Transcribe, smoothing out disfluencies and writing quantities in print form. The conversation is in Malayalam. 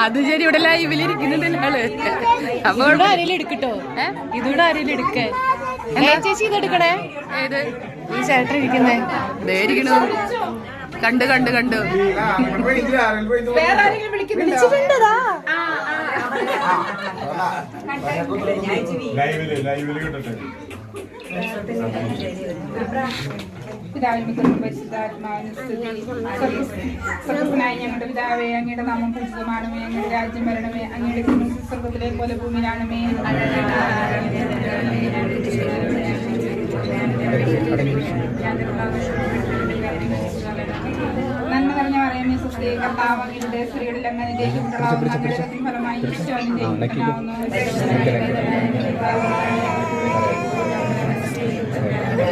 അത് ശരി. ഇവിടെ ലൈവിലിരിക്കുന്നുണ്ട് ആള്. അപ്പൊ ഇവിടെ ആരെങ്കിലും എടുക്കട്ടോ? ഇതൂടെ ആരെങ്കിലും എടുക്കേ? ചേച്ചി ഇതെടുക്കണേ. ഏത്? ഈ ചേട്ടൻ ഇരിക്കുന്നേ ഇരിക്കണു. കണ്ടു കണ്ടു കണ്ടു. വിളിച്ചിട്ടുണ്ടതാ. ഞങ്ങളുടെ പിതാവേ, അങ്ങയുടെ നാമം പൂജിതമാണമേ, അങ്ങയുടെ രാജ്യം വരണമേ, അങ്ങയുടെ സ്വർഗത്തിലെ പോലെ ഭൂമിയിലാണമേ. നന്മ നിറഞ്ഞ പറയുമേ സുസ്ഥി, കർത്താവ് അങ്ങയുടെ സ്ത്രീകളിൽ അങ്ങനെ ഫലമായി ഈശോ അനുഗ്രഹിക്കപ്പെടാവുന്നു.